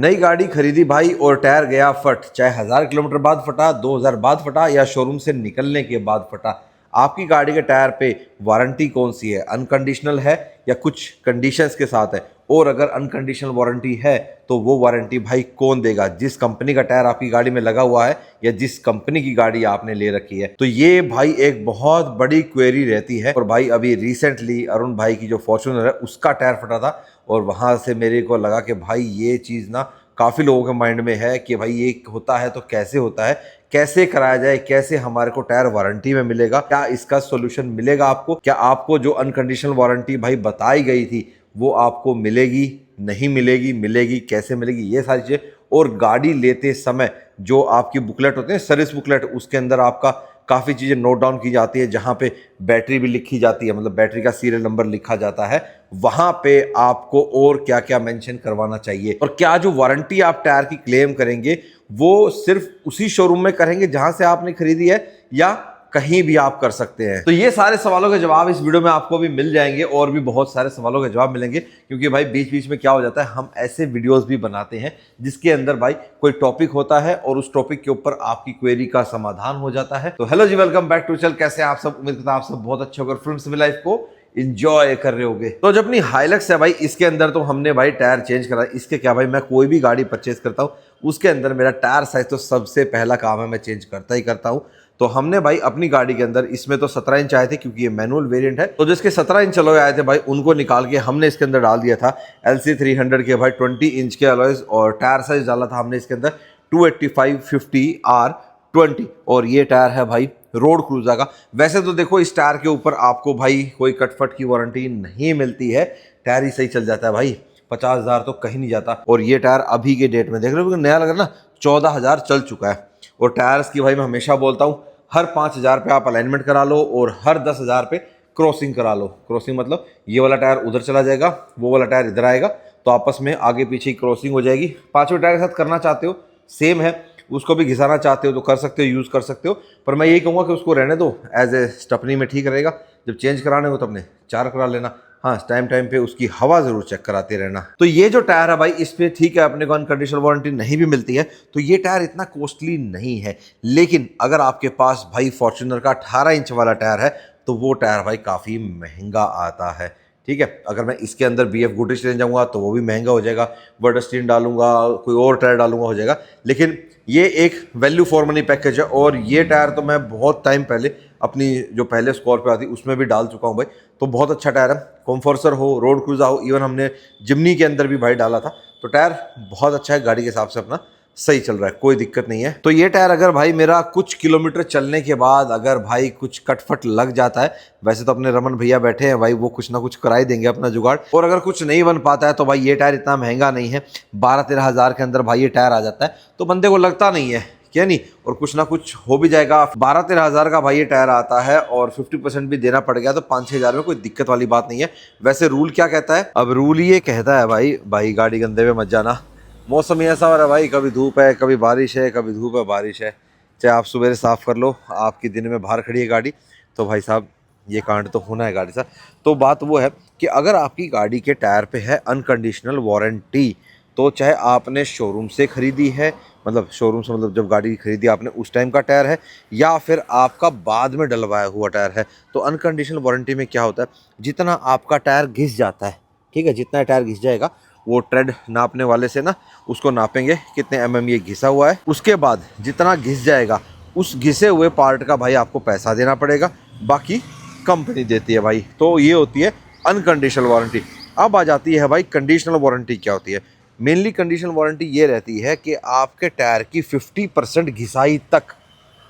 नई गाड़ी खरीदी भाई और टायर गया फट, चाहे 1000 किलोमीटर बाद फटा, 2000 बाद फटा या शोरूम से निकलने के बाद फटा। आपकी गाड़ी के टायर पे वारंटी कौन सी है? अनकंडीशनल है या कुछ कंडीशंस के साथ है? और अगर अनकंडीशनल वारंटी है तो वो वारंटी भाई कौन देगा? जिस कंपनी का टायर आपकी गाड़ी में लगा हुआ है या जिस कंपनी की गाड़ी आपने ले रखी है। तो ये भाई एक बहुत बड़ी क्वेरी रहती है। और भाई अभी रिसेंटली अरुण भाई की जो फॉर्च्यूनर है उसका टायर फटा था और वहां से मेरे को लगा कि भाई ये चीज़ ना काफ़ी लोगों के माइंड में है कि भाई ये होता है तो कैसे होता है, कैसे कराया जाए, कैसे हमारे को टायर वारंटी में मिलेगा, क्या इसका सोल्यूशन मिलेगा आपको, क्या आपको जो अनकंडीशनल वारंटी भाई बताई गई थी वो आपको मिलेगी, नहीं मिलेगी, मिलेगी, कैसे मिलेगी, ये सारी चीज़ें। और गाड़ी लेते समय जो आपकी बुकलेट होती है, सर्विस बुकलेट, उसके अंदर आपका काफ़ी चीज़ें नोट डाउन की जाती है, जहाँ पे बैटरी भी लिखी जाती है, मतलब बैटरी का सीरियल नंबर लिखा जाता है। वहाँ पे आपको और क्या क्या मेंशन करवाना चाहिए, और क्या जो वारंटी आप टायर की क्लेम करेंगे वो सिर्फ उसी शोरूम में करेंगे जहाँ से आपने खरीदी है या कहीं भी आप कर सकते हैं। तो ये सारे सवालों के जवाब इस वीडियो में आपको भी मिल जाएंगे और भी बहुत सारे सवालों के जवाब मिलेंगे, क्योंकि भाई बीच बीच में क्या हो जाता है, हम ऐसे वीडियोस भी बनाते हैं जिसके अंदर भाई कोई टॉपिक होता है और उस टॉपिक के ऊपर आपकी क्वेरी का समाधान हो जाता है। तो hello ji, welcome back to channel. कैसे आप सब? उम्मीद करता हूं आप सब बहुत अच्छे होकर फिल्म सिविल लाइफ को इंजॉय कर रहे होगे। तो जब अपनी हाइलक्स है भाई, इसके अंदर तो हमने भाई टायर चेंज करा। इसके क्या भाई, मैं कोई भी गाड़ी परचेज करता हूँ उसके अंदर मेरा टायर साइज तो सबसे पहला काम है, मैं चेंज करता ही करता हूँ। तो हमने भाई अपनी गाड़ी के अंदर, इसमें तो 17 इंच आए थे क्योंकि ये मैनुअल वेरिएंट है, तो जिसके 17 इंच अलॉय आए थे भाई उनको निकाल के हमने इसके अंदर डाल दिया था LC 300 के भाई 20 इंच के अलॉयज, और टायर साइज डाला था हमने इसके अंदर 285/50R20। और ये टायर है भाई रोड क्रूजर का। वैसे तो देखो इस टायर के ऊपर आपको भाई कोई कटफट की वारंटी नहीं मिलती है, टायर ही सही चल जाता है भाई, 50,000 तो कहीं नहीं जाता। और ये टायर अभी के डेट में देख रहे हो नया लग रहा है ना, 14,000 चल चुका है। और टायर्स की भाई मैं हमेशा बोलता हूँ, हर 5,000 पे आप अलाइनमेंट करा लो और हर 10,000 पे क्रॉसिंग करा लो। क्रॉसिंग मतलब ये वाला टायर उधर चला जाएगा, वो वाला टायर इधर आएगा, तो आपस में आगे पीछे क्रॉसिंग हो जाएगी। पांचवें टायर के साथ करना चाहते हो सेम है, उसको भी घिसाना चाहते हो तो कर सकते हो, यूज़ कर सकते हो। पर मैं यही कहूँगा कि उसको रहने दो, एज ए स्टपनी में ठीक रहेगा। जब चेंज कराने हो तो अपने 4 करा लेना। हाँ, टाइम टाइम पे उसकी हवा जरूर चेक कराते रहना। तो ये जो टायर है भाई, इस पे ठीक है अपने को अनकंडीशनल वारंटी नहीं भी मिलती है, तो ये टायर इतना कॉस्टली नहीं है। लेकिन अगर आपके पास भाई फॉर्च्यूनर का 18 इंच वाला टायर है तो वो टायर भाई काफ़ी महंगा आता है। ठीक है, अगर मैं इसके अंदर BF गुडिश ले जाऊंगा तो वो भी महंगा हो जाएगा, वर्डस्टीन डालूंगा, कोई और टायर डालूंगा, हो जाएगा। लेकिन ये एक वैल्यू फॉर मनी पैकेज है। और ये टायर तो मैं बहुत टाइम पहले अपनी जो पहले स्कॉर्पियो आती उसमें भी डाल चुका हूँ भाई, तो बहुत अच्छा टायर है। कॉम्फोर्सर हो, रोड क्रूजर हो, इवन हमने जिमनी के अंदर भी भाई डाला था, तो टायर बहुत अच्छा है, गाड़ी के हिसाब से अपना सही चल रहा है, कोई दिक्कत नहीं है। तो ये टायर अगर भाई मेरा कुछ किलोमीटर चलने के बाद अगर भाई कुछ कटफट लग जाता है, वैसे तो अपने रमन भैया बैठे हैं भाई, वो कुछ ना कुछ करा ही देंगे अपना जुगाड़। और अगर कुछ नहीं बन पाता है तो भाई ये टायर इतना महंगा नहीं है, 12-13 हज़ार के अंदर भाई ये टायर आ जाता है, तो बंदे को लगता नहीं है क्या नहीं, और कुछ ना कुछ हो भी जाएगा। 12-13 हज़ार का भाई ये टायर आता है और 50% भी देना पड़ गया तो 5-6 हज़ार में कोई दिक्कत वाली बात नहीं है। वैसे रूल क्या कहता है? अब रूल ये कहता है भाई गाड़ी गंदे में मत जाना। मौसम ही ऐसा हो रहा है भाई, कभी धूप है, कभी बारिश है, कभी धूप है, बारिश है। चाहे आप सुबह साफ़ कर लो, आपकी दिन में बाहर खड़ी है गाड़ी, तो भाई साहब ये कांड तो होना है गाड़ी साथ। तो बात वो है कि अगर आपकी गाड़ी के टायर पे है अनकंडीशनल वारंटी, तो चाहे आपने शोरूम से ख़रीदी है, मतलब शोरूम से मतलब जब गाड़ी खरीदी आपने उस टाइम का टायर है, या फिर आपका बाद में डलवाया हुआ टायर है, तो अनकंडीशनल वारंटी में क्या होता है, जितना आपका टायर घिस जाता है, ठीक है, जितना टायर घिस जाएगा वो ट्रेड नापने वाले से ना उसको नापेंगे कितने mm ये घिसा हुआ है, उसके बाद जितना घिस जाएगा उस घिसे हुए पार्ट का भाई आपको पैसा देना पड़ेगा, बाकी कंपनी देती है भाई। तो ये होती है अनकंडीशनल वारंटी। अब आ जाती है भाई कंडीशनल वारंटी क्या होती है। मेनली कंडीशनल वारंटी ये रहती है कि आपके टायर की 50% घिसाई तक,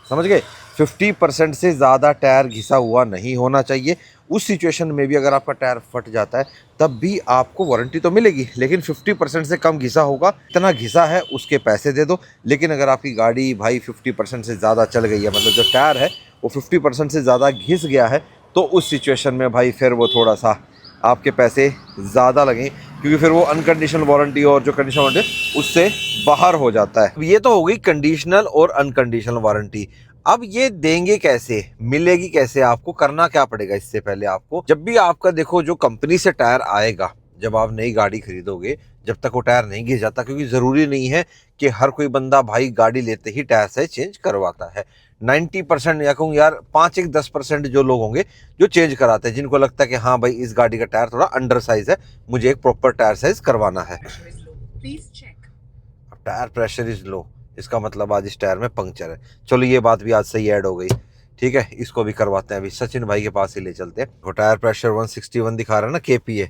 समझ गए, 50% से ज़्यादा टायर घिसा हुआ नहीं होना चाहिए। उस सिचुएशन में भी अगर आपका टायर फट जाता है तब भी आपको वारंटी तो मिलेगी, लेकिन 50% से कम घिसा होगा, इतना घिसा है उसके पैसे दे दो। लेकिन अगर आपकी गाड़ी भाई 50% से ज़्यादा चल गई है, मतलब जो टायर है वो 50% से ज़्यादा घिस गया है, तो उस सिचुएशन में भाई फिर वो थोड़ा सा आपके पैसे ज़्यादा लगेंगे, क्योंकि फिर वो अनकंडीशनल वारंटी और जो कंडीशनल वारंटी उससे बाहर हो जाता है। ये तो हो गई कंडीशनल और अनकंडीशनल वारंटी। अब ये देंगे कैसे, मिलेगी कैसे, आपको करना क्या पड़ेगा? इससे पहले आपको, जब भी आपका देखो जो कंपनी से टायर आएगा, जब आप नई गाड़ी खरीदोगे जब तक वो टायर नहीं घिस जाता, क्योंकि ज़रूरी नहीं है कि हर कोई बंदा भाई गाड़ी लेते ही टायर साइज चेंज करवाता है। 90% या कहूँ यार 5-10% जो लोग होंगे जो चेंज कराते हैं, जिनको लगता है कि हाँ भाई इस गाड़ी का टायर थोड़ा अंडर साइज है, मुझे एक प्रॉपर टायर साइज करवाना है। अब टायर प्रेशर इज लो, इसका मतलब आज इस टायर में पंक्चर है। चलो ये बात भी आज सही ऐड हो गई, ठीक है, इसको भी करवाते हैं। अभी सचिन भाई के पास ही ले चलते हैं। वो टायर प्रेशर 161 दिखा रहा है ना KPA,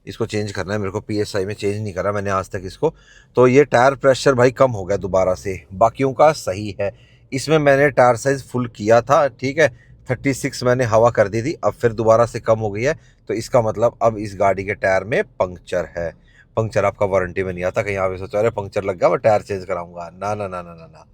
इसको चेंज करना है मेरे को। PSI में चेंज नहीं करा मैंने आज तक इसको। तो ये टायर प्रेशर भाई कम हो गया दोबारा से, बाकियों का सही है। इसमें मैंने टायर साइज फुल किया था, ठीक है, 36 मैंने हवा कर दी थी, अब फिर दोबारा से कम हो गई है। तो इसका मतलब अब इस गाड़ी के टायर में पंक्चर है। पंक्चर आपका वारंटी में नहीं आता। कहीं आप सोचो अरे पंक्चर लग गया मैं टायर चेंज कराऊंगा, ना ना ना ना ना ना,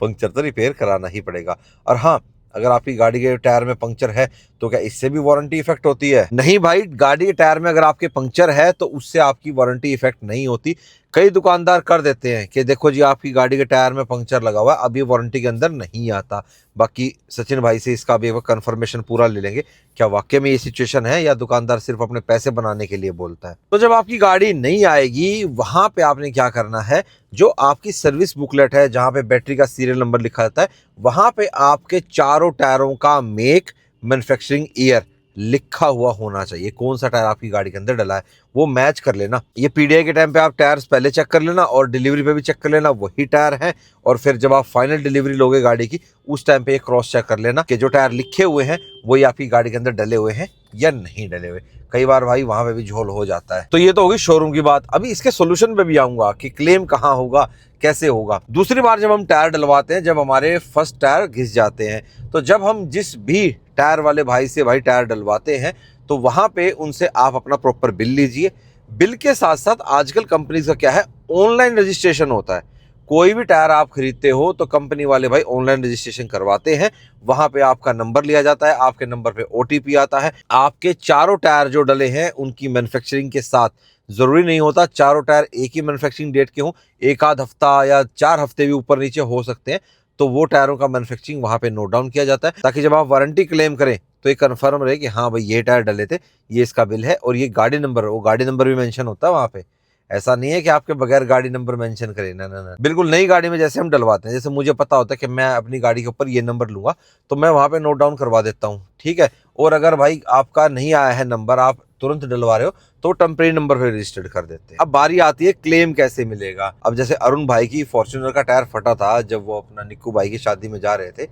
पंक्चर तो रिपेयर कराना ही पड़ेगा। और हाँ, अगर आपकी गाड़ी के टायर में पंक्चर है तो क्या इससे भी वारंटी इफेक्ट होती है? नहीं भाई, गाड़ी के टायर में अगर आपके पंक्चर है तो उससे आपकी वारंटी इफेक्ट नहीं होती। कई दुकानदार कर देते हैं कि देखो जी आपकी गाड़ी के टायर में पंक्चर लगा हुआ है, अब ये वारंटी के अंदर नहीं आता। बाकी सचिन भाई से इसका भी एक कंफर्मेशन पूरा ले लेंगे, क्या वाकई में ये सिचुएशन है या दुकानदार सिर्फ अपने पैसे बनाने के लिए बोलता है। तो जब आपकी गाड़ी नहीं आएगी, वहां पे आपने क्या करना है, जो आपकी सर्विस बुकलेट है जहां पे बैटरी का सीरियल नंबर लिखा रहता है, वहां पे आपके चारों टायरों का मेक, मैन्युफैक्चरिंग ईयर लिखा हुआ होना चाहिए। कौन सा टायर आपकी गाड़ी के अंदर डला है वो मैच कर लेना। ये PDI के टाइम पे आप टायर्स पहले चेक कर लेना और डिलीवरी पे भी चेक कर लेना वही टायर है। और फिर जब आप फाइनल डिलीवरी लोगे गाड़ी की, उस टाइम पे ये क्रॉस चेक कर लेना कि जो टायर लिखे हुए हैं वही आपकी गाड़ी के अंदर डले हुए हैं या नहीं डले हुए। कई बार भाई वहां पे भी झोल हो जाता है। तो ये तो होगी शोरूम की बात। अभी इसके सोल्यूशन पे भी आऊंगा कि क्लेम कहाँ होगा, कैसे होगा। दूसरी बार जब हम टायर डलवाते हैं, जब हमारे फर्स्ट टायर घिस जाते हैं, तो जब हम जिस भी टायर वाले भाई से भाई टायर डलवाते हैं, तो वहां पे उनसे आप अपना प्रॉपर बिल लीजिए। बिल के साथ साथ आजकल कंपनीज का क्या है, ऑनलाइन रजिस्ट्रेशन होता है। कोई भी टायर आप खरीदते हो तो कंपनी वाले भाई ऑनलाइन रजिस्ट्रेशन करवाते हैं। वहां पे आपका नंबर लिया जाता है, आपके नंबर पे OTP आता है। आपके चारों टायर जो डले हैं उनकी मैन्युफैक्चरिंग के साथ, जरूरी नहीं होता चारों टायर एक ही मैन्युफैक्चरिंग डेट के हों, एक आध हफ्ता या 4 हफ्ते भी ऊपर नीचे हो सकते हैं। तो वो टायरों का मैन्युफैक्चरिंग वहां पे नोट डाउन किया जाता है, ताकि जब आप वारंटी क्लेम करें तो ये कंफर्म रहे कि हाँ भाई ये टायर डले थे, ये इसका बिल है और ये गाड़ी नंबर, वो गाड़ी नंबर भी मेंशन होता है वहां पे। ऐसा नहीं है कि आपके बगैर गाड़ी नंबर मेंशन करें, ना ना ना, बिल्कुल। नई गाड़ी में जैसे हम डलवाते हैं, जैसे मुझे पता होता है कि मैं अपनी गाड़ी के ऊपर ये नंबर लूंगा, तो मैं वहां पे नोट डाउन करवा देता हूँ, ठीक है। और अगर भाई आपका नहीं आया है नंबर, आप तुरंत डलवा रहे हो, तो टेम्परेरी नंबर पे रजिस्टर्ड कर देते हैं। अब बारी आती है क्लेम कैसे मिलेगा। अब जैसे अरुण भाई की फॉर्च्यूनर का टायर फटा था, जब वो अपना निक्कू भाई की शादी में जा रहे थे,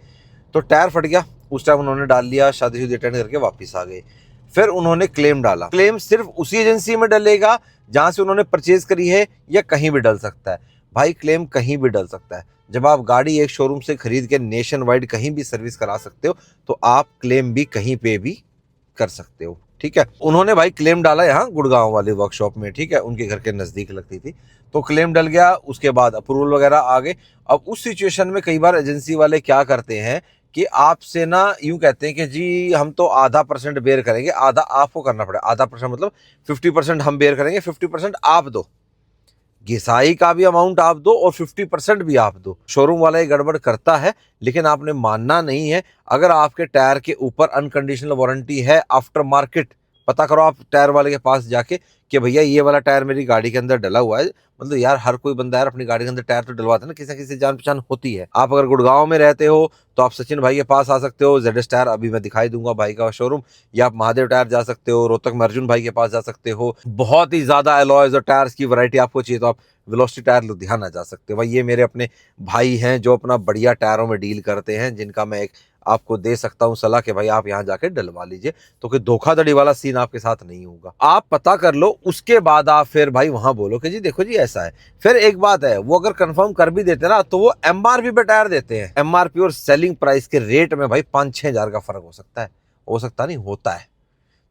तो टायर फट गया। उस टाइम उन्होंने डाल लिया, शादी अटेंड करके वापस आ गए। फिर उन्होंने क्लेम डाला। क्लेम सिर्फ उसी एजेंसी में डलेगा जहां से उन्होंने परचेज करी है, या कहीं भी डल सकता है? भाई क्लेम कहीं भी डल सकता है। जब आप गाड़ी एक शोरूम से खरीद के नेशन वाइड कहीं भी सर्विस करा सकते हो, तो आप क्लेम भी कहीं पे भी कर सकते हो, ठीक है। उन्होंने भाई क्लेम डाला यहाँ गुड़गांव वाले वर्कशॉप में, ठीक है, उनके घर के नजदीक लगती थी, तो क्लेम डल गया। उसके बाद अप्रूवल वगैरह आ गए। अब उस सिचुएशन में कई बार एजेंसी वाले क्या करते हैं कि आपसे ना यूं कहते हैं कि जी हम तो आधा % बेयर करेंगे, आधा आपको करना पड़ेगा। आधा % मतलब 50% हम बेयर करेंगे, 50% आप दो। घिसाई का भी अमाउंट आप दो और 50% भी आप दो। शोरूम वाला ये गड़बड़ करता है, लेकिन आपने मानना नहीं है। अगर आपके टायर के ऊपर अनकंडीशनल वारंटी है, आफ्टर मार्केट पता करो आप टायर वाले के पास जाके कि भैया ये वाला टायर मेरी गाड़ी के अंदर डला हुआ है। मतलब यार हर कोई बंदा यार अपनी गाड़ी के अंदर टायर तो डलवाता है ना, किसी न किसी जान पहचान होती है। आप अगर गुड़गांव में रहते हो तो आप सचिन भाई के पास आ सकते हो, ZS टायर अभी मैं दिखाई दूंगा भाई का शोरूम, या आप महादेव टायर जा सकते हो, रोहतक में अर्जुन भाई के पास जा सकते हो। बहुत ही ज्यादा एलॉयज और टायर्स की वैरायटी आपको चाहिए तो आप वेलोसिटी टायर लुधियाना जा सकते हो। भाई ये मेरे अपने भाई हैं जो अपना बढ़िया टायरों में डील करते हैं, जिनका मैं एक आपको दे सकता हूं सलाह कि भाई आप यहां जाके डलवा लीजिए, तो कि धोखाधड़ी वाला सीन आपके साथ नहीं होगा। आप पता कर लो, उसके बाद आप फिर भाई वहां बोलो कि जी देखो जी ऐसा है। फिर एक बात है, वो अगर कंफर्म कर भी देते ना तो वो MRP पे टायर देते हैं। MRP और सेलिंग प्राइस के रेट में भाई 5-6 हजार का फर्क हो सकता है, हो सकता नहीं, होता है।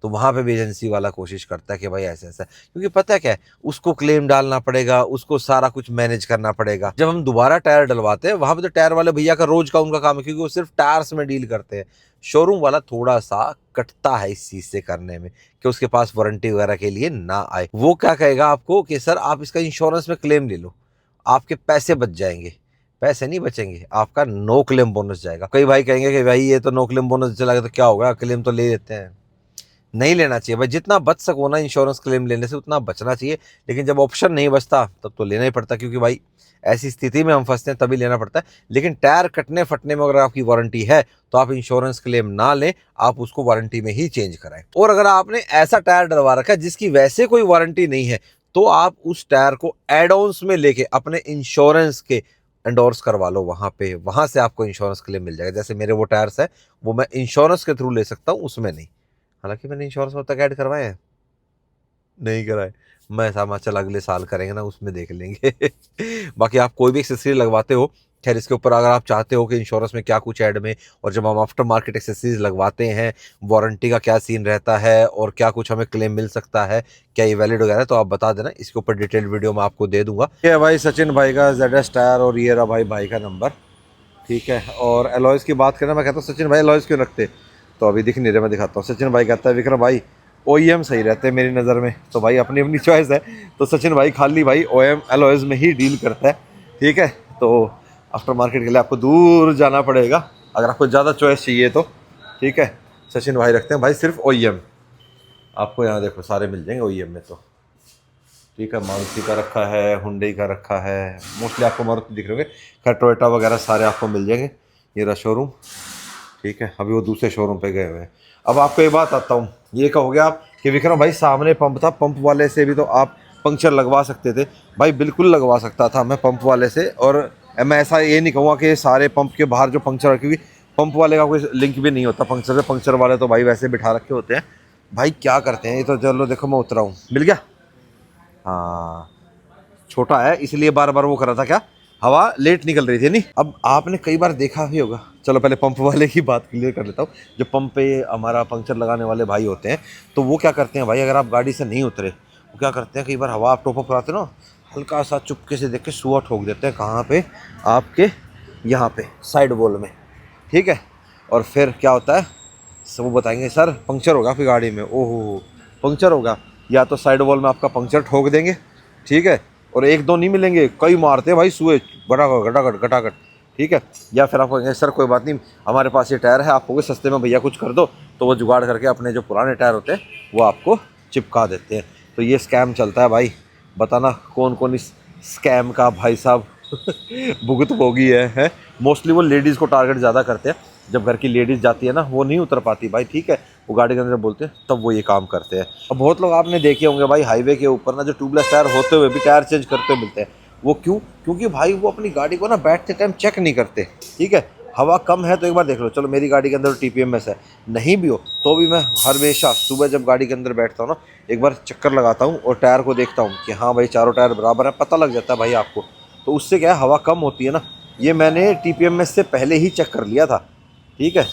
तो वहां पे भी एजेंसी वाला कोशिश करता है कि भाई ऐसा ऐसा, क्योंकि पता है क्या है, उसको क्लेम डालना पड़ेगा, उसको सारा कुछ मैनेज करना पड़ेगा। जब हम दोबारा टायर डलवाते हैं वहां पे तो टायर वाले भैया का रोज का उनका काम है, क्योंकि वो सिर्फ टायर्स में डील करते हैं। शोरूम वाला थोड़ा सा कटता है इस चीज से करने में कि उसके पास वारंटी वगैरह के लिए ना आए। वो क्या कहेगा आपको कि सर आप इसका इंश्योरेंस में क्लेम ले लो, आपके पैसे बच जाएंगे। पैसे नहीं बचेंगे, आपका नो क्लेम बोनस जाएगा। कई भाई कहेंगे कि भाई ये तो नो क्लेम बोनस चला गया तो क्या होगा, क्लेम तो ले लेते हैं। नहीं लेना चाहिए भाई। जितना बच सको ना इंश्योरेंस क्लेम लेने से उतना बचना चाहिए, लेकिन जब ऑप्शन नहीं बचता तब तो लेना ही पड़ता, क्योंकि भाई ऐसी स्थिति में हम फंसते हैं तभी लेना पड़ता है। लेकिन टायर कटने फटने में अगर आपकी वारंटी है तो आप इंश्योरेंस क्लेम ना लें, आप उसको वारंटी में ही चेंज कराएं। और अगर आपने ऐसा टायर डलवा रखा है जिसकी वैसे कोई वारंटी नहीं है, तो आप उस टायर को एड ऑन्स में लेके अपने इंश्योरेंस के एंडोर्स करवा लो वहां पे, वहां से आपको इंश्योरेंस क्लेम मिल जाएगा। जैसे मेरे वो टायर्स है वो मैं इंश्योरेंस के थ्रू ले सकता हूँ, उसमें नहीं। हालांकि मैंने इंश्योरेंस अब तक ऐड करवाए हैं, नहीं कराए। मैं सामा चल अगले साल करेंगे ना, उसमें देख लेंगे। बाकी आप कोई भी एक्सेसरीज लगवाते हो, खैर इसके ऊपर अगर आप चाहते हो कि इंश्योरेंस में क्या कुछ ऐड में, और जब हम आफ्टर मार्केट एक्सेसरीज लगवाते हैं वारंटी का क्या सीन रहता है और क्या कुछ हमें क्लेम मिल सकता है, क्या ये वैलिड वगैरह, तो आप बता देना, इसके ऊपर डिटेल्ड वीडियो मैं आपको दे दूंगा। ये है भाई सचिन भाई का ZS टायर, और ये रहा भाई का नंबर, ठीक है। और एलॉयज़ की बात करें, मैं कहता हूँ सचिन भाई एलॉयज़ क्यों रखते, तो अभी दिख नहीं रहे, मैं दिखाता हूँ। सचिन भाई कहता है विक्रम भाई OEM सही रहते हैं मेरी नज़र में, तो भाई अपनी अपनी चॉइस है। तो सचिन भाई खाली भाई OEM एलॉयज़ में ही डील करता है, ठीक है। तो आफ्टर मार्केट के लिए आपको दूर जाना पड़ेगा अगर आपको ज़्यादा चॉइस चाहिए तो, ठीक है। सचिन भाई रखते हैं भाई सिर्फ OEM, आपको यहाँ देखो सारे मिल जाएंगे OEM में तो, ठीक है। मारुति का रखा है, हुंडई का रखा है, मोस्टली आपको मारुति दिख रहे होंगे, खैर टोयोटा वगैरह सारे आपको मिल जाएंगे। ये रहा शोरूम, ठीक है। अभी वो दूसरे शोरूम पे गए हुए हैं। अब आपको एक बात आता हूँ, ये कहोगे आप कि विक्रम भाई सामने पंप था, पंप वाले से भी तो आप पंक्चर लगवा सकते थे। भाई बिल्कुल लगवा सकता था मैं पंप वाले से, और मैं ऐसा ये नहीं कहूँगा कि सारे पंप के बाहर जो पंक्चर, क्योंकि पंप वाले का कोई लिंक भी नहीं होता पंक्चर से, पंक्चर वाले तो भाई वैसे बिठा रखे होते हैं। भाई क्या करते हैं ये तो, चलो देखो मैं उतरा हूँ, मिल गया। हाँ छोटा है इसलिए बार बार वो कर रहा था, क्या हवा लेट निकल रही थी नहीं। अब आपने कई बार देखा भी होगा, चलो पहले पंप वाले की बात क्लियर कर लेता हूँ। जो पंप पे हमारा पंक्चर लगाने वाले भाई होते हैं, तो वो क्या करते हैं भाई, अगर आप गाड़ी से नहीं उतरे, वो क्या करते हैं, कई बार हवा आप टॉपअप कराते हो ना, हल्का सा चुपके से देख के सुआ ठोक देते हैं, कहाँ पे, आपके यहाँ पे साइड वॉल में, ठीक है। और फिर क्या होता है, सब वो बताएंगे सर पंक्चर होगा आपकी गाड़ी में, ओहो पंक्चर होगा, या तो साइड वॉल में आपका पंक्चर ठोक देंगे, ठीक है। और एक दो नहीं मिलेंगे, कई मारते हैं भाई सुए, गटागट गटागट गटागट, ठीक है। या फिर आपको कहेंगे सर कोई बात नहीं, हमारे पास ये टायर है, आप कहोगे सस्ते में भैया कुछ कर दो, तो वो जुगाड़ करके अपने जो पुराने टायर होते हैं वो आपको चिपका देते हैं। तो ये स्कैम चलता है भाई, बताना कौन कौन इस स्कैम का भाई साहब भुगतभोगी है। मोस्टली वो लेडीज़ को टारगेट ज़्यादा करते हैं, जब घर की लेडीज़ जाती है ना, वो नहीं उतर पाती भाई, ठीक है, वो गाड़ी के अंदर बोलते हैं, तब वो ये काम करते हैं। अब बहुत लोग आपने देखे होंगे भाई हाईवे के ऊपर ना, जो ट्यूबलेस टायर होते हुए भी टायर चेंज करते मिलते हैं। वो क्यों? क्योंकि भाई वो अपनी गाड़ी को ना बैठते टाइम चेक नहीं करते, ठीक है। हवा कम है तो एक बार देख लो, चलो मेरी गाड़ी के अंदर TPMS है, नहीं भी हो तो भी मैं हमेशा सुबह जब गाड़ी के अंदर बैठता हूँ ना, एक बार चक्कर लगाता हूँ और टायर को देखता हूँ कि हाँ भाई चारों टायर बराबर है, पता लग जाता है भाई आपको। तो उससे क्या है, हवा कम होती है ना, ये मैंने TPMS से पहले ही चेक कर लिया था, ठीक है।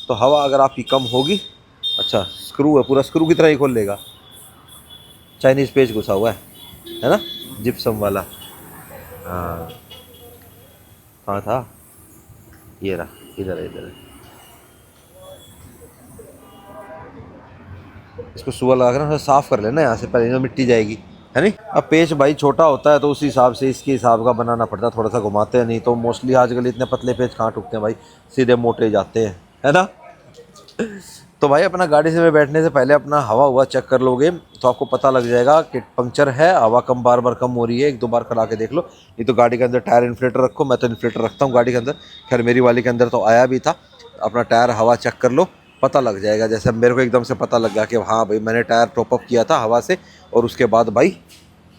तो हवा अगर आपकी कम होगी, अच्छा स्क्रू है, पूरा स्क्रू की तरह ही खोल लेगा, चाइनीज़ पेज घुसा हुआ है ना, जिप्सम वाला। हाँ कहाँ था, ये रहा, इधर है, इधर है। इसको सुअर लगा कर ना साफ़ कर लेना यहाँ से पहले, तो मिट्टी जाएगी, है नहीं। अब पेच भाई छोटा होता है तो उस हिसाब से इसके हिसाब का बनाना पड़ता है, थोड़ा सा घुमाते हैं, नहीं तो मोस्टली आजकल इतने पतले पेच कहाँ टूटते हैं भाई, सीधे मोटे जाते हैं, है ना। तो भाई अपना गाड़ी से बैठने से पहले अपना हवा हुआ चेक कर लोगे तो आपको पता लग जाएगा कि पंक्चर है, हवा कम बार बार कम हो रही है, एक दो बार करा के देख लो। नहीं तो गाड़ी के अंदर टायर इन्फ्लेटर रखो, मैं तो इन्फ्लेटर रखता हूँ गाड़ी के अंदर, खैर मेरी वाली के अंदर तो आया भी था। अपना टायर हवा चेक कर लो, पता लग जाएगा। जैसे मेरे को एकदम से पता लग गया कि हाँ भाई मैंने टायर टॉपअप किया था हवा से, और उसके बाद भाई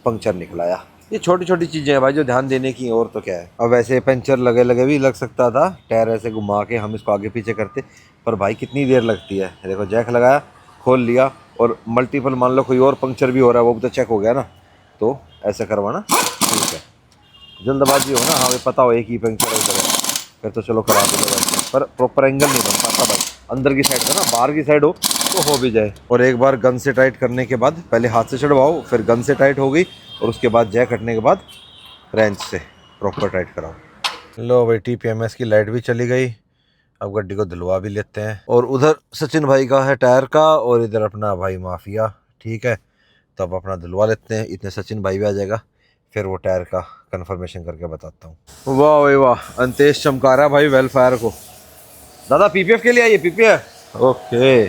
पंक्चर निकलाया। ये छोटी छोटी चीज़ें हैं भाई जो ध्यान देने की, और तो क्या है। अब वैसे पंचर लगे लगे भी लग सकता था, टायर ऐसे घुमा के हम इसको आगे पीछे करते, पर भाई कितनी देर लगती है। देखो जैक लगाया, खोल लिया, और मल्टीपल मान लो कोई और पंक्चर भी हो रहा है, वो भी तो चेक हो गया ना, तो ऐसे करवाना ठीक है। जल्दबाजी हो ना, हाँ भाई पता हो एक ही पंक्चर है उधर है, फिर तो चलो करा दो वैसे, पर प्रॉपर एंगल नहीं बन पाता भाई। अंदर की साइड का ना, बाहर की साइड हो तो हो भी जाए। और एक बार गन से टाइट करने के बाद, पहले हाथ से चढ़वाओ, फिर गन से टाइट हो गई, और उसके बाद जैक हटने के बाद रेंच से प्रॉपर टाइट कराओ। लो भाई TPMS की लाइट भी चली गई, अब गाड़ी को धुलवा भी लेते हैं। और उधर सचिन भाई का है टायर का, और इधर अपना भाई माफिया, ठीक है। तो अब अपना धुलवा लेते हैं, इतने सचिन भाई भी आ जाएगा, फिर वो टायर का कंफर्मेशन करके बताता हूँ। वाह भाई वाह, अंतेश चमका रहा भाई वेलफेयर को। दादा PPF के लिए आइए, PPF ओके।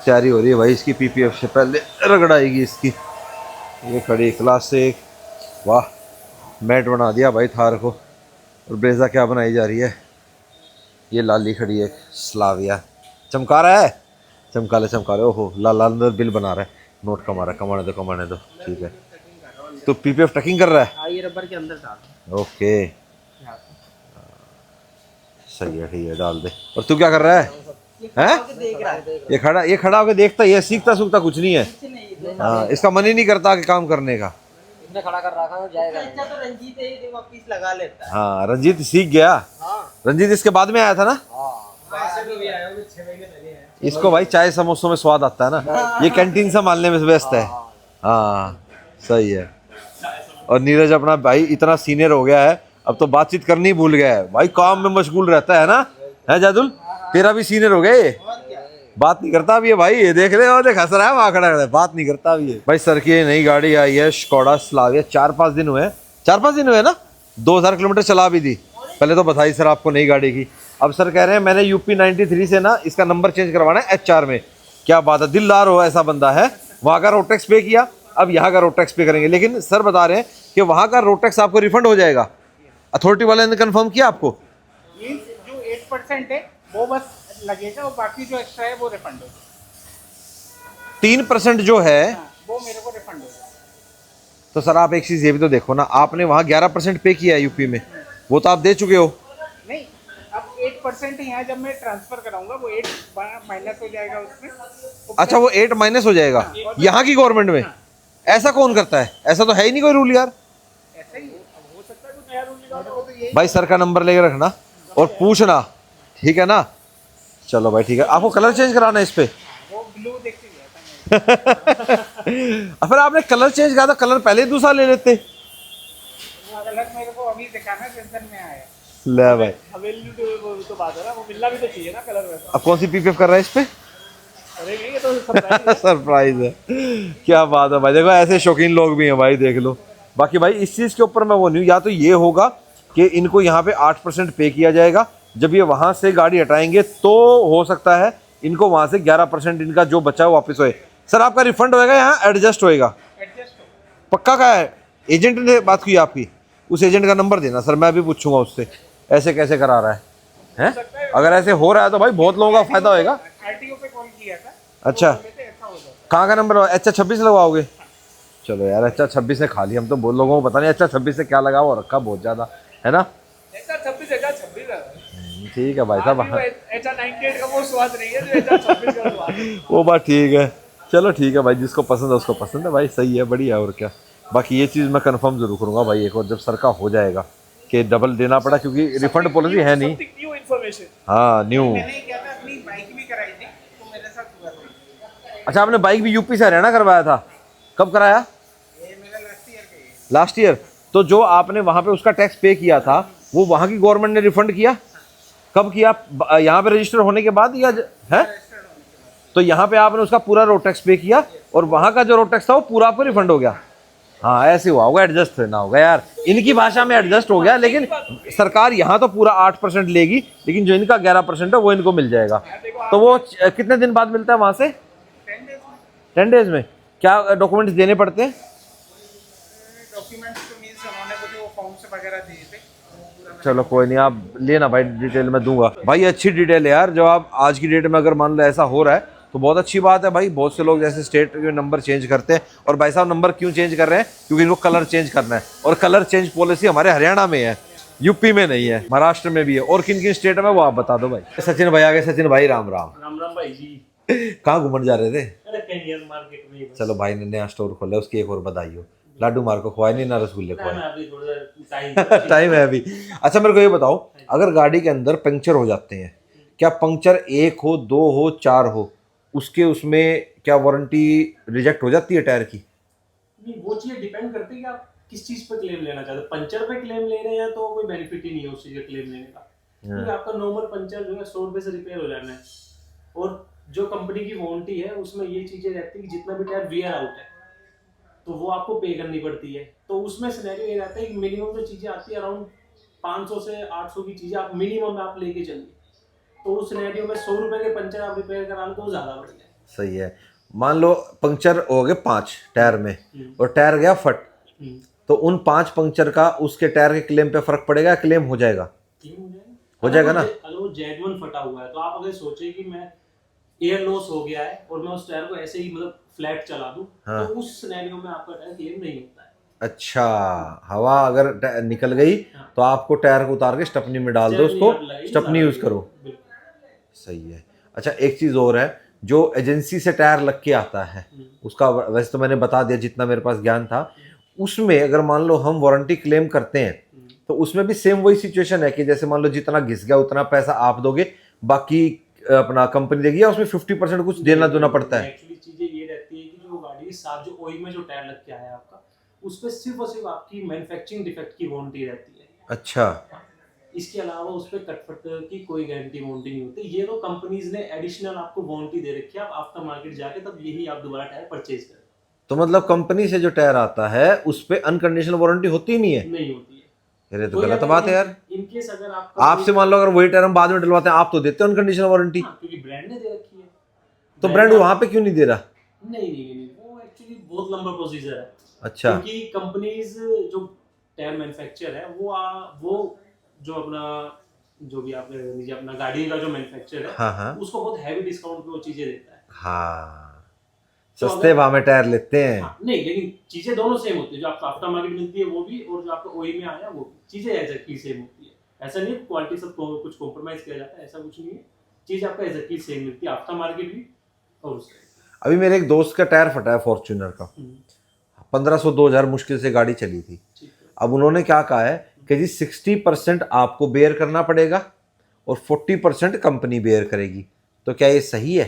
तैयारी हो रही है भाई इसकी, पीपीएफ से पहले रगड़ाएगी इसकी। ये खड़ी क्लासिक, वाह मैट बना दिया भाई थार को। और ब्रेजा क्या बनाई जा रही है, ये लाली खड़ी है स्लाविया, चमका रहा है, चमका ले ओहो लाल लाल अंदर बिल बना रहा है, नोट कमा रहा है, कमाने दो ठीक है। तो पीपीएफ टकिंग कर रहा है, ये रबर के अंदर था। ओके सही है ठीक है डाल दे। और तू क्या कर रहा है हैं? ये खड़ा होकर देखता, ये सीखता सूखता कुछ नहीं है। हाँ इसका मन ही नहीं करता कि काम करने का। इसने खड़ा कर रखा है जाएगा। अच्छा तो रंजीत है वापस लगा लेता है। हाँ रंजीत सीख गया। हाँ। रंजीत इसके बाद में आया था ना। इसको भाई चाय समोसों में स्वाद आता है ना, ये कैंटीन संभालने में व्यस्त है। हाँ सही है। और नीरज अपना भाई इतना सीनियर हो गया है, अब तो बातचीत करनी भूल गया है भाई, काम में मशगूल रहता है ना, है जादुल? तेरा भी सीनियर हो गया ये, बात नहीं करता अब ये भाई, ये देख ले, और देख हंस रहा है वहाँ खड़ा है, बात नहीं करता अब ये। भाई सर की नई गाड़ी आई है स्कोडा स्लाविया, 4-5 दिन हुए, 4-5 दिन हुए ना, 2000 किलोमीटर चला भी दी। पहले तो बधाई सर आपको नई गाड़ी की। अब सर कह रहे हैं मैंने यूपी 93 से ना इसका नंबर चेंज करवाना है HR में। क्या बात है, दिलदार हो ऐसा बंदा है। वहाँ का रोड टैक्स पे किया, अब यहाँ का रोड टैक्स पे करेंगे, लेकिन सर बता रहे हैं कि वहाँ का रोड टैक्स आपको रिफंड हो जाएगा। अथॉरिटी वाले ने कंफर्म किया आपको? जो 8% है वो बस लगेगा और बाकी जो एक्स्ट्रा है वो रिफंड होगा। 3% जो है वो मेरे को रिफंड होगा। तो सर आप एक चीज़ ये भी तो देखो ना, आपने वहाँ 11% पे किया है यूपी में, वो तो आप दे चुके हो। नहीं अब 8% यहाँ जब मैं ट्रांसफर कराऊंगा वो 8 माइनस हो जाएगा उसमें। अच्छा वो 8 माइनस हो जाएगा यहाँ की गवर्नमेंट में? ऐसा कौन करता है, ऐसा तो है ही नहीं कोई रूल यार। ऐसा ही हो सकता है कुछ नया रूल निकालो तो यही। भाई सर का नंबर लेकर रखना और पूछना, ठीक है ना? चलो भाई ठीक है। आपको कलर चेंज कराना है इस पे? वो ब्लू देख के गया था। फिर आपने कलर चेंज करा था, कलर पहले ही दूसरा ले लेते। वो कलर मेरे को अभी दिखाना जिस दिन में आया। ले भाई हवेली तो बात है ना, वो मिलना भी तो चाहिए ना कलर वैसा। अब कौन सी पीपीएफ कर रहा है इस पे? अरे नहीं ये तो सरप्राइज है। सरप्राइज है, क्या बात है भाई। देखो ऐसे शौकीन लोग भी हैं भाई, देख लो। बाकी भाई इस चीज़ के ऊपर मैं वो नहीं हूँ, या तो ये होगा कि इनको यहाँ पे 8% पे किया जाएगा, जब ये वहाँ से गाड़ी हटाएंगे तो हो सकता है इनको वहाँ से 11% इनका जो बचा है वापस होए। सर आपका रिफंड होएगा यहाँ एडजस्ट होएगा? पक्का का है? एजेंट ने बात की आपकी? उस एजेंट का नंबर देना सर, मैं भी पूछूंगा उससे ऐसे कैसे करा रहा है हैं? अगर ऐसे हो रहा है तो भाई बहुत लोगों का फायदा होएगा। आरटीओ पे कॉल किया था। अच्छा कहाँ का नंबर? HR26 लगवाओगे? चलो यार HR26 से खाली, हम तो बहुत लोगों को पता नहीं HR26 से क्या लगा हुआ रखा बहुत ज़्यादा, है ना? HR26 ठीक है भाई साहब। HR98 का वो स्वाद नहीं है जो HR26 का स्वाद है। वो बात ठीक है, चलो ठीक है भाई, जिसको पसंद है उसको पसंद है भाई, सही है बढ़िया। और क्या, बाकी ये चीज़ मैं कंफर्म जरूर करूँगा भाई एक और, जब सर का हो जाएगा कि डबल देना पड़ा, क्योंकि रिफंड पॉलिसी है नहीं। New information. हाँ न्यू। मैंने क्या था अपनी बाइक भी कराई थी तो मेरे साथ हुआ था। अच्छा आपने बाइक भी यूपी से हरियाणा करवाया था? कब कराया? ये मेरा लास्ट ईयर का है। Last year. तो जो आपने वहाँ पे उसका टैक्स पे किया था वो वहाँ की गवर्नमेंट ने रिफंड किया? कब किया? यहाँ पे रजिस्टर होने के बाद या है? तो यहाँ पे आपने उसका पूरा रोड टैक्स पे किया और वहाँ का जो रोड टैक्स था वो पूरा आपको रिफंड हो गया? हाँ ऐसे हुआ होगा, एडजस्ट ना होगा यार, इनकी भाषा में एडजस्ट हो गया। लेकिन सरकार यहाँ तो पूरा 8% लेगी, लेकिन जो इनका 11% है वो इनको मिल जाएगा। तो वो कितने दिन बाद मिलता है वहाँ से? 10 डेज में। क्या डॉक्यूमेंट्स देने पड़ते हैं? डॉक्यूमेंट्स तो मींस उन्होंने मुझे वो फॉर्म्स वगैरह दिए थे। चलो कोई नहीं, आप लेना भाई, डिटेल में दूंगा भाई। अच्छी डिटेल है यार, जो आप आज की डेट में अगर मान लो ऐसा हो रहा है तो बहुत अच्छी बात है भाई। बहुत से लोग जैसे स्टेट के नंबर चेंज करते हैं, और भाई साहब नंबर क्यों चेंज कर रहे हैं? क्योंकि इनको कलर चेंज करना है, और कलर चेंज पॉलिसी हमारे हरियाणा में है, यूपी में नहीं है, महाराष्ट्र में भी है। और किन किन स्टेट में वो आप बता दो भाई। सचिन भाई आ गए। सचिन भाई राम राम। राम राम भाई जी। कहाँ घूमने जा रहे थे? अरे कैनियर मार्केट में। चलो भाई ने नया स्टोर खोला, उसकी एक और बधाई हो। लाडू मार को खुआए नहीं ना रसगुल्ले खुआए? अभी थोड़ा टाइम है अभी। अच्छा मेरे को ये बताओ, अगर गाड़ी के अंदर पंक्चर हो जाते हैं, क्या पंक्चर 1 हो 2 हो 4 हो, उसके उसमें क्या वारंटी रिजेक्ट हो जाती है टायर की? नहीं वो चीज़ डिपेंड करती है कि आप किस चीज़ पे क्लेम लेना चाहते हैं। पंचर पे क्लेम ले रहे हैं तो कोई बेनिफिट ही नहीं है उस चीज़ का क्लेम लेने का, क्योंकि आपका नॉर्मल पंचर जो है 100 रुपये से रिपेयर हो जाना है। और जो कंपनी की वारंटी है उसमें ये चीज़ें रहती है कि जितना भी टायर वियर आउट है तो वो आपको पे करनी पड़ती है। तो उसमें सिनेरियो ये रहता है कि मिनिमम जो चीज़ें आती है अराउंड 500 से 800 की चीज़ें आप मिनिमम आप लेके चलिए, तो उस सिनेरियो में 100 रुपये के पंचर आप रिपेयर करा लो तो ज़्यादा बढ़िया है। सही है। मान लो पंक्चर हो गए 5 टायर में और टायर गया फट, तो उन 5 पंक्चर का उसके टायर के क्लेम पे फर्क पड़ेगा? क्लेम हो जाएगा? हो जाएगा ना? अगर वो जेन्युइन फटा हुआ है तो आप अगर सोचे कि मैं एयर लॉस हो गया है और मैं उस टायर को ऐसे ही मतलब फ्लैट चला दूं, हाँ। तो उस सिनेरियो में आपका टायर क्लेम नहीं होता है। अच्छा, हवा अगर निकल गई हाँ। तो आपको टायर को उतार के स्टपनी में डाल दो, उसको स्टपनी यूज करो। सही है। अच्छा, एक चीज और है, जो एजेंसी से टायर लग के आता है उसका वैसे तो मैंने बता दिया जितना मेरे पास ज्ञान था। उसमें अगर मान लो हम वारंटी क्लेम करते हैं तो उसमें भी सेम वही सिचुएशन है कि जैसे मान लो जितना घिस गया उतना पैसा आप दोगे, बाकी अपना कंपनी देगी, या उसमें 50% कुछ देना देना पड़ता है? एक्चुअली चीजें ये रहती है कि जो गाड़ी साथ जो ओई में जो टायर लग के आया है आपका, उस पे सिर्फ और सिर्फ आपकी मैन्युफैक्चरिंग डिफेक्ट की वारंटी रहती है। अच्छा। इसके अलावा उस पे कटफट की कोई गारंटी वारंटी नहीं होती। ये तो कंपनीज ने एडिशनल आपको वारंटी दे रखी है, आप आफ्टर मार्केट जाके तब यही आप दोबारा टायर परचेज करें। तो मतलब कंपनी से जो टायर आता है उस पे अनकंडीशनल वारंटी होती ही नहीं है? नहीं होती है। अरे तो गलत बात है यार। इनकेस अगर आपसे मान लो अगर वही टायर हम बाद में डलवाते हैं, आप तो देते हो अनकंडीशनल वारंटी। हाँ, क्योंकि ब्रांड ने दे रखी है। तो ब्रांड वहां पे क्यों नहीं दे रहा? नहीं, वो एक्चुअली बहुत लंबा प्रोसीजर है। अच्छा। क्योंकि कंपनीज जो टायर मैन्युफैक्चर है वो जो अपना जो भी आप लीजिए अपना गाड़ी का जो मैन्युफैक्चर है, हाँ। उसको बहुत हैवी डिस्काउंट पे वो चीजें देता है। हाँ, तो सस्ते भाव में टायर लेते हैं। हाँ, नहीं, लेकिन चीजें दोनों सेम होती है। जो आपको आफ्टर मार्केट मिलती है वो भी, और जो आपको ओई में आया वो भी, चीजें एग्जैक्टली सेम होती है। ऐसा नहीं क्वालिटी सब कुछ कॉम्प्रोमाइज किया जाता है, ऐसा कुछ नहीं है। चीज आपको एग्जैक्टली सेम मिलती है आफ्टर मार्केट भी और उससे। अभी मेरे एक दोस्त का टायर फटा है फॉर्च्यूनर का, 1500-2000 मुश्किल से गाड़ी चली थी। अब उन्होंने क्या कहा है कि जी 60% आपको बेयर करना पड़ेगा और 40% कंपनी बेयर करेगी। तो क्या ये सही है?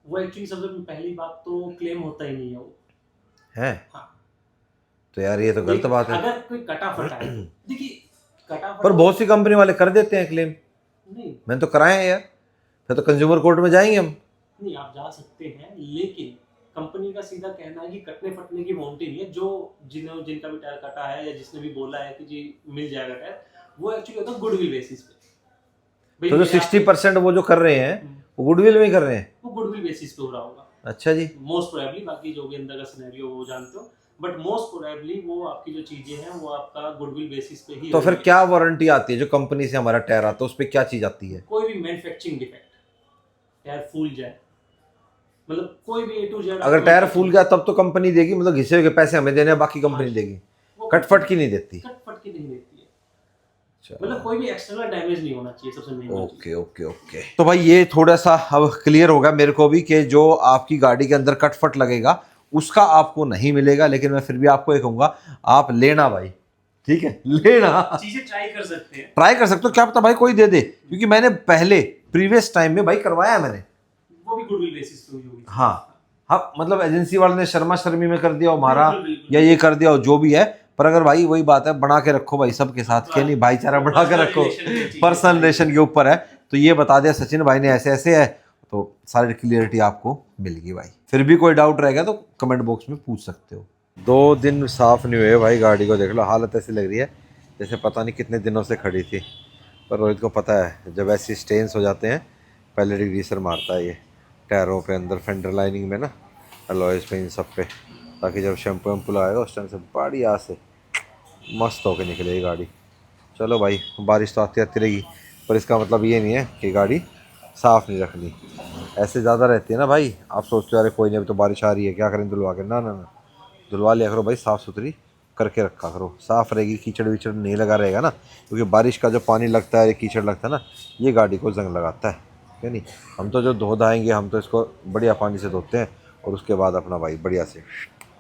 वो एक्चुअली सबसे पहली बात तो क्लेम होता ही नहीं है वो है। हाँ। तो यार ये तो गलत बात है। अगर कोई कटा फटा है, देखिए कटा पर बहुत सी कंपनी वाले कर देते हैं क्लेम। नहीं, मैंने तो कराए हैं यार। फिर तो कंज्यूमर कोर्ट में जाएंगे हम। नहीं आप जा सकते हैं, लेकिन कंपनी का सीधा कहना है कि कटने फटने की वारंटी नहीं है। जो जिनका भी टायर कटा है या जिसने भी बोला है कि जी मिल जाएगा टायर, वो एक्चुअली होता है गुडविल बेसिस पे। तो जो 60% वो जो कर रहे हैं वो गुडविल में कर रहे हैं? वो गुडविल बेसिस पे हो रहा होगा। अच्छा जी। मोस्ट प्रोबेबली, बाकी जो भी अंदर का सिनेरियो वो जानते हो, बट मोस्ट प्रोबेबली वो आपकी जो चीजें हैं वो आपका गुडविल बेसिस पे ही। तो फिर क्या वारंटी आती है जो कंपनी से हमारा टायर आता है, उस पर क्या चीज आती है? कोई भी मैन्युफैक्चरिंग डिफेक्ट, टायर फूल जाए, मतलब कोई भी A to Z। अगर टायर फूल गया तब तो कंपनी देगी, मतलब घिसे हुए पैसे हमें देने हैं, बाकी कंपनी देगी। कटफट की नहीं देती? कटफट की नहीं देती है। मतलब कोई भी एक्सटर्नल डैमेज नहीं होना चाहिए, सबसे मेन चीज। ओके। तो भाई ये थोड़ा सा अब क्लियर होगा मेरे को भी कि जो आपकी गाड़ी के अंदर कटफट लगेगा उसका आपको नहीं मिलेगा, लेकिन मैं फिर भी आपको ये कहूंगा आप लेना भाई, ठीक है? लेना, चीजें ट्राई कर सकते हैं। ट्राई कर सकते हो, क्या पता भाई कोई दे दे, क्योंकि मैंने पहले प्रीवियस टाइम में भाई करवाया है मैंने। वो भी गुडविल बेसिस पे हुई होगी। हाँ, मतलब एजेंसी वाले ने शर्मा शर्मी में कर दिया हमारा, या ये कर दिया जो भी है। पर अगर भाई वही बात है, बना के रखो भाई सबके साथ, के नहीं भाईचारा बना के रखो, पर्सनल रिलेशन के ऊपर है। तो ये बता दिया सचिन भाई ने ऐसे ऐसे है, तो सारी क्लियरिटी आपको मिल गई भाई। फिर भी कोई डाउट रहेगा तो कमेंट बॉक्स में पूछ सकते हो। 2 दिन साफ नहीं हुए भाई, गाड़ी को देख लो, हालत ऐसी लग रही है जैसे पता नहीं कितने दिनों से खड़ी थी। पर रोहित को पता है जब ऐसे स्टेन्स हो जाते हैं पहले डिग्रीसर मारता है ये टायरों पे, अंदर फेंडर लाइनिंग में ना, अलॉयज पे, इन सब पे, ताकि जब शैम्पू वैम्पू लगाएगा उस टाइम से बढ़िया से मस्त होके निकलेगी गाड़ी। चलो भाई, बारिश तो आती आती रहेगी, पर इसका मतलब ये नहीं है कि गाड़ी साफ़ नहीं रखनी। ऐसे ज़्यादा रहती है ना भाई, आप सोचते हो अरे कोई नहीं अभी तो बारिश आ रही है क्या करें धुलवा के, ना, धुलवा लिया करो भाई, साफ़ सुथरी करके रखा करो। साफ़ रहेगी, कीचड़ वीचड़ नहीं लगा रहेगा ना, क्योंकि बारिश का जो पानी लगता है, कीचड़ लगता है ना, ये गाड़ी को जंग लगाता है नहीं। हम तो जो धो धाएंगे, हम तो इसको बढ़िया पानी से धोते हैं और उसके बाद अपना भाई बढ़िया से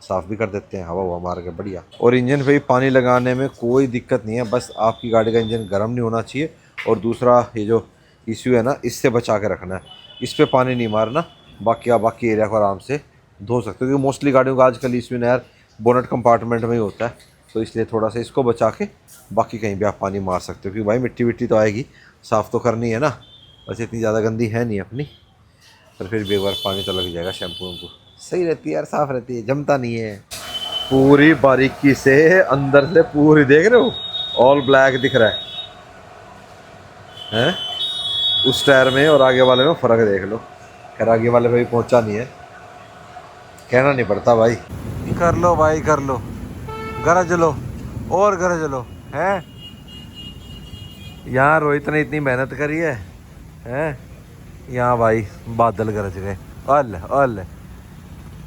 साफ़ भी कर देते हैं, हवा मार के बढ़िया। और इंजन पे भी पानी लगाने में कोई दिक्कत नहीं है, बस आपकी गाड़ी का इंजन गर्म नहीं होना चाहिए। और दूसरा ये जो इश्यू है ना, इससे बचा के रखना है, इस पर पानी नहीं मारना, बाकी एरिया को आराम से धो सकते हो। क्योंकि मोस्टली गाड़ियों का आजकल इश्यू ना यार बोनट कंपार्टमेंट में ही होता है, तो इसलिए थोड़ा सा इसको बचा के बाकी कहीं भी आप पानी मार सकते हो। क्योंकि भाई मिट्टी विट्टी तो आएगी, साफ़ तो करनी है ना, वैसे इतनी ज़्यादा गंदी है नहीं अपनी, पर फिर भी एक बार पानी तो लग जाएगा। शैम्पू वैम्पू सही रहती है यार, साफ़ रहती है, जमता नहीं है। पूरी बारीकी से अंदर से पूरी देख रहे हो, ऑल ब्लैक दिख रहा है? उस टायर में और आगे वाले में फ़र्क देख लो, खैर आगे वाले पे भी पहुंचा नहीं है, कहना नहीं पड़ता भाई। कर लो भाई कर लो, गरज लो और गरज लो। हैं यहाँ रोहित ने इतनी मेहनत करी है, हैं यहाँ भाई बादल गरज गए। अल अल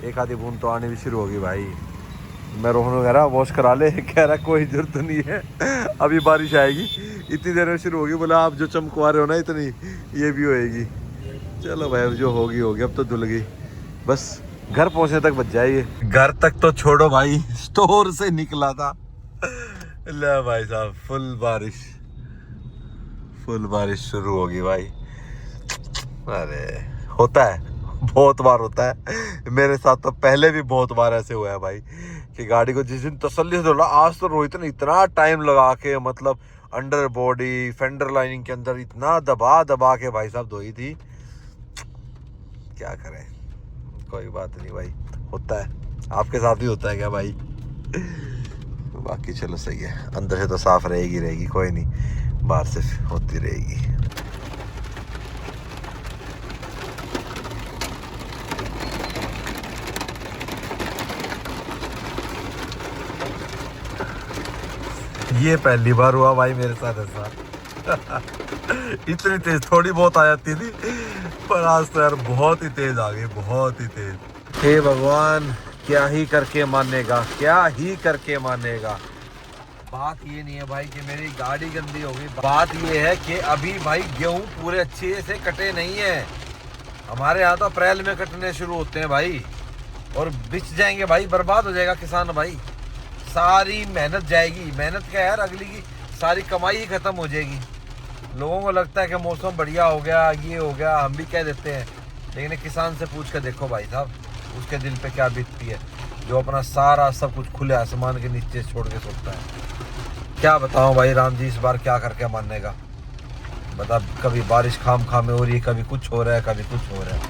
एक आधी बूंद तो आनी भी शुरू होगी भाई। मैं रोहन वगैरह वॉश करा ले, कह रहा कोई जरूरत नहीं है, अभी बारिश आएगी, इतनी देर में शुरू होगी। बोला आप जो चमकवा रहे हो ना इतनी, ये भी होएगी। चलो भाई अब जो होगी होगी, अब तो धुल गई, बस घर पहुंचने तक बच जाएगी। घर तक तो छोड़ो भाई, स्टोर से निकला था, ले भाई साहब फुल बारिश शुरू होगी भाई। अरे होता है, बहुत बार होता है मेरे साथ, तो पहले भी बहुत बार ऐसे हुआ है भाई कि गाड़ी को जिस दिन तसल्ली से धोला, आज तो रोहित ने इतना टाइम लगा के, मतलब अंडर बॉडी फेंडर लाइनिंग के अंदर इतना दबा के भाई साहब धोई थी। क्या करें, कोई बात नहीं भाई, होता है। आपके साथ भी होता है क्या भाई? बाकी चलो सही है, अंदर से तो साफ रहेगी, कोई नहीं, बाहर से होती रहेगी। ये पहली बार हुआ भाई मेरे साथ ऐसा। इतनी तेज थोड़ी बहुत आ जाती थी, पर आज तो यार बहुत ही तेज आ गई, बहुत ही तेज। हे भगवान, क्या ही करके मानेगा। बात ये नहीं है भाई कि मेरी गाड़ी गंदी होगी, बात ये है कि अभी भाई गेहूं पूरे अच्छे से कटे नहीं है। हमारे यहाँ तो अप्रैल में कटने शुरू होते हैं भाई, और बिछ जाएंगे भाई, बर्बाद हो जाएगा किसान भाई, सारी मेहनत जाएगी। मेहनत क्या यार, अगली की सारी कमाई ही खत्म हो जाएगी। लोगों को लगता है कि मौसम बढ़िया हो गया, ये हो गया, हम भी कह देते हैं, लेकिन किसान से पूछ कर देखो भाई साहब, उसके दिल पे क्या बीतती है, जो अपना सारा सब कुछ खुले आसमान के नीचे छोड़ के सोचता है। क्या बताऊं भाई राम जी, इस बार क्या करके मानेगा बता। कभी बारिश खाम में हो रही है, कभी कुछ हो रहा है, कभी कुछ हो रहा है।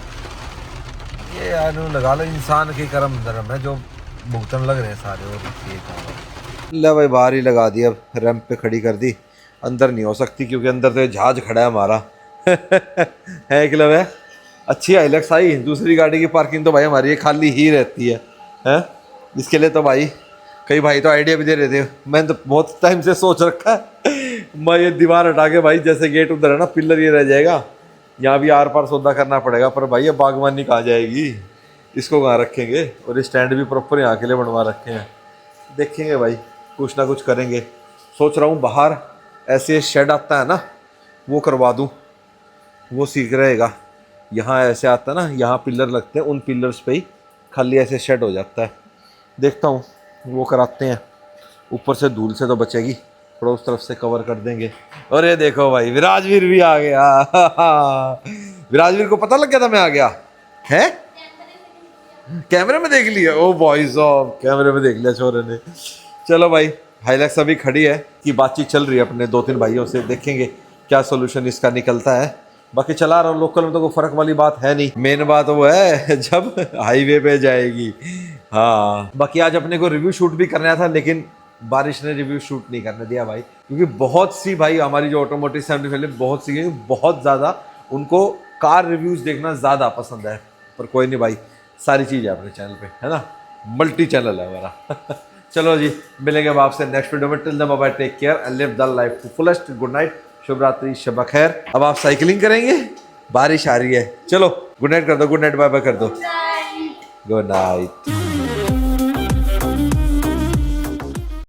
ये यार लगा लो इंसान के कर्म धर्म है जो भुगतन लग रहे हैं सारे। और ले भाई बाहर ही लगा दी, अब रैंप पे खड़ी कर दी, अंदर नहीं हो सकती क्योंकि अंदर तो जहाज खड़ा है हमारा। है एक लव है, अच्छी हाइलक्स आई, दूसरी गाड़ी की पार्किंग तो भाई हमारी ये खाली ही रहती है, हैं? इसके लिए तो भाई कई भाई तो आइडिया भी दे रहे थे, मैंने तो बहुत टाइम से सोच रखा है, मैं ये दीवार हटा के भाई, जैसे गेट उधर है ना पिलर ये रह जाएगा, यहाँ भी आर पार सौदा करना पड़ेगा, पर भाई ये बागवानी कहाँ जाएगी, इसको कहाँ रखेंगे। और स्टैंड भी प्रॉपर यहाँ के लिए बनवा रखे हैं, देखेंगे भाई कुछ ना कुछ करेंगे। सोच रहा हूँ बाहर ऐसे शेड आता है ना, वो करवा दूँ, वो सीख रहेगा। यहाँ ऐसे आता है ना, यहाँ पिलर लगते हैं, उन पिलर्स पे ही खाली ऐसे शेड हो जाता है, देखता हूँ वो कराते हैं। ऊपर से धूल से तो बचेगी, थोड़ा उस तरफ से कवर कर देंगे। और ये देखो भाई विराजवीर भी आ गया। विराजवीर को पता लग गया था मैं आ गया है, कैमरे में देख लिया। ओ भाई साहब कैमरे में देख लिया छोरे ने। चलो भाई हाइलक्स अभी खड़ी है कि बातचीत चल रही है अपने 2-3 भाइयों से, देखेंगे क्या सोल्यूशन इसका निकलता है। बाकी चला रहा हूँ, लोकल में तो कोई फर्क वाली बात है नहीं, मेन बात वो है जब हाईवे पे जाएगी। हाँ बाकी आज अपने को रिव्यू शूट भी करना था, लेकिन बारिश ने रिव्यू शूट नहीं करने दिया भाई, क्योंकि बहुत सी भाई हमारी जो ऑटोमोटिव फैमिली वाले बहुत सी बहुत ज़्यादा उनको कार रिव्यूज़ देखना ज़्यादा पसंद है। पर कोई नहीं भाई, सारी चीज़ है अपने चैनल पे, है ना, मल्टी चैनल है हमारा। चलो जी मिलेंगे अब आपसे नेक्स्ट वीडियो में। Till then bye bye, take care and live the life to fullest. Good night, शुभ रात्रि, शब खैर। अब आप साइकिलिंग करेंगे, बारिश आ रही है, चलो गुड नाइट कर दो, गुड नाइट बाय बाय कर दो, गुड नाइट।